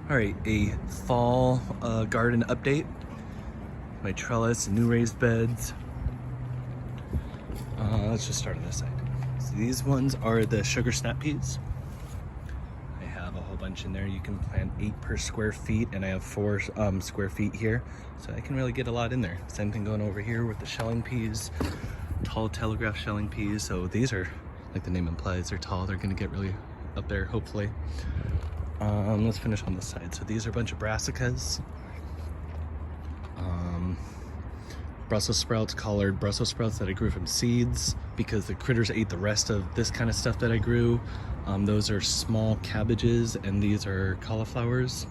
All right, a fall garden update. My trellis, new raised beds. Let's just start on this side. So these ones are the sugar snap peas. I have a whole bunch in there. You can plant 8 per square feet, and I have 4 square feet here. So I can really get a lot in there. Same thing going over here with the shelling peas, tall telegraph shelling peas. So these are, like the name implies, they're tall. They're gonna get really up there, hopefully. Let's finish on this side. So these are a bunch of brassicas. Brussels sprouts, collared Brussels sprouts that I grew from seeds because the critters ate the rest of this kind of stuff that I grew. Those are small cabbages, and these are cauliflowers.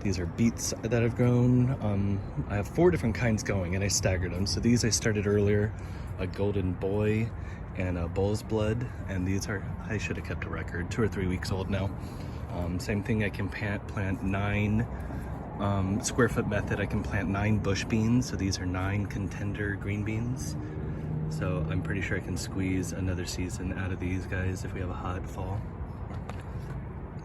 These are beets that I've grown. I have 4 different kinds going, and I staggered them. So these I started earlier, a golden boy and a bull's blood, and these are, I should have kept a record, 2 or 3 weeks old now. Same thing, I can plant 9 square foot method. I can plant 9 bush beans. So these are 9 contender green beans. So I'm pretty sure I can squeeze another season out of these guys if we have a hot fall.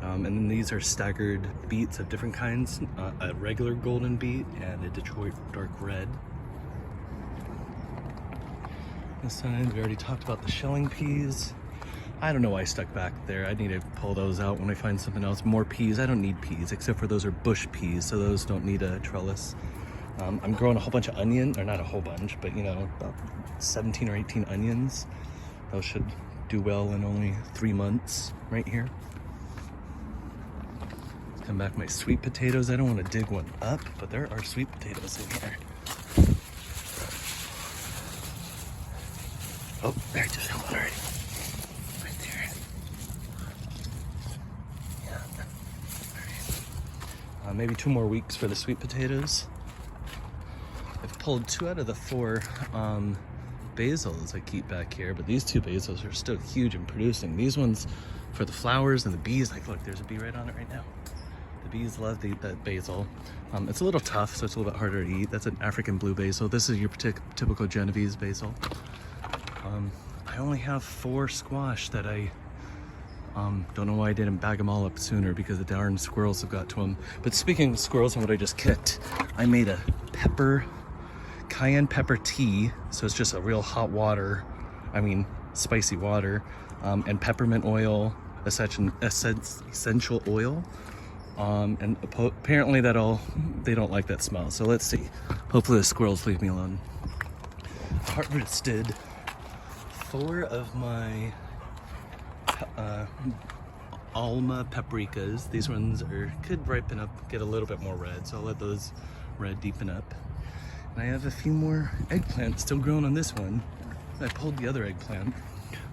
And then these are staggered beets of different kinds, a regular golden beet and a Detroit dark red. This side, we already talked about the shelling peas. I don't know why I stuck back there. I need to pull those out when I find something else. More peas. I don't need peas, except for those are bush peas, so those don't need a trellis. I'm growing a whole bunch of onions, or not a whole bunch, but you know, about 17 or 18 onions. Those should do well in only 3 months right here. Let's come back to my sweet potatoes. I don't want to dig one up, but there are sweet potatoes in here. Oh, there, I just found one already. Maybe 2 more weeks for the sweet potatoes. I've pulled 2 out of the 4 basils I keep back here, but these 2 basils are still huge and producing. These ones for the flowers and the bees, like look, there's a bee right on it right now. The bees love to eat that basil. It's a little tough, so it's a little bit harder to eat. That's an African blue basil. This is your typical Genovese basil. I only have 4 squash that I don't know why I didn't bag them all up sooner, because the darn squirrels have got to them. But speaking of squirrels and what I just kicked, I made a cayenne pepper tea. So it's just a real hot water, spicy water, and peppermint oil, essential oil. And apparently they don't like that smell. So let's see. Hopefully the squirrels leave me alone. Harvested 4 of my Alma paprikas. These ones could ripen up, get a little bit more red, so I'll let those red deepen up. And I have a few more eggplants still growing on this one. I pulled the other eggplant,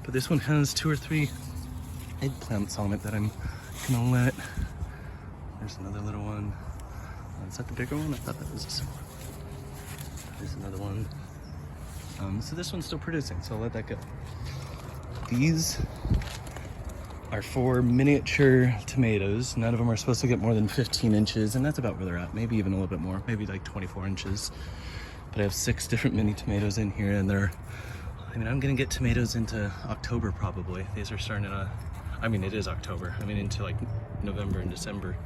but this one has 2 or 3 eggplants on it that I'm gonna let. There's another little one. Is that the bigger one? I thought that was a small one. There's another one. So this one's still producing, so I'll let that go. These are 4 miniature tomatoes. None of them are supposed to get more than 15 inches, and that's about where they're at. Maybe even a little bit more, maybe like 24 inches. But I have 6 different mini tomatoes in here, and I'm gonna get tomatoes into October probably. These are starting to, it is October. Into like November and December.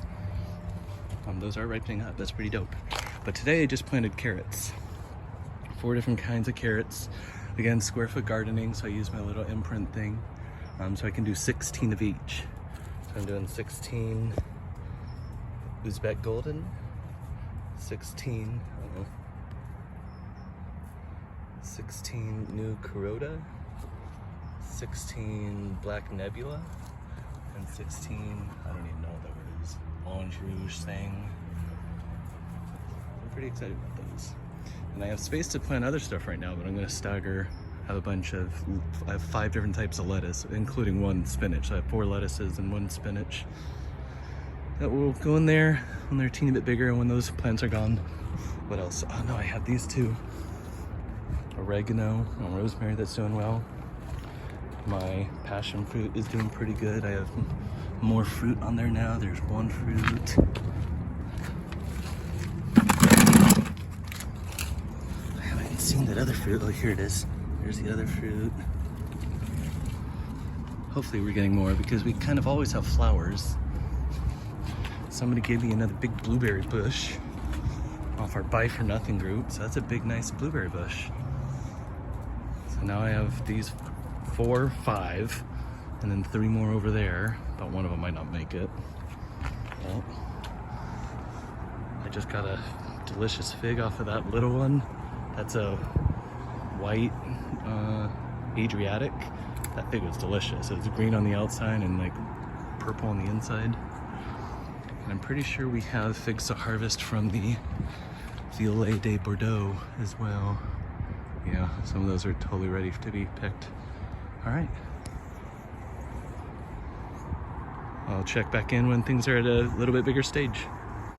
Those are ripening up, that's pretty dope. But today I just planted carrots. 4 different kinds of carrots. Again, square foot gardening, so I use my little imprint thing. So I can do 16 of each. So I'm doing 16 Uzbek Golden, 16 New Kuroda, 16 Black Nebula, and 16, I don't even know what that word is, Orange Rouge thing. I'm pretty excited about those. And I have space to plant other stuff right now, but I'm gonna stagger. I have 5 different types of lettuce, including 1 spinach. So I have 4 lettuces and 1 spinach that will go in there when they're a teeny bit bigger, and when those plants are gone. What else? Oh no, I have these 2. Oregano and rosemary that's doing well. My passion fruit is doing pretty good. I have more fruit on there now. There's 1 fruit. I haven't seen that other fruit. Oh, here it is. There's the other fruit. Hopefully we're getting more, because we kind of always have flowers. somebody gave me another big blueberry bush off our Buy for Nothing group. So that's a big, nice blueberry bush. So now I have these 4, 5, and then 3 more over there. But one of them might not make it. Well, I just got a delicious fig off of that little one. That's a white Adriatic. That fig was delicious. It was green on the outside and like purple on the inside. And I'm pretty sure we have figs to harvest from the Violet de Bordeaux as well. Yeah, some of those are totally ready to be picked. All right. I'll check back in when things are at a little bit bigger stage.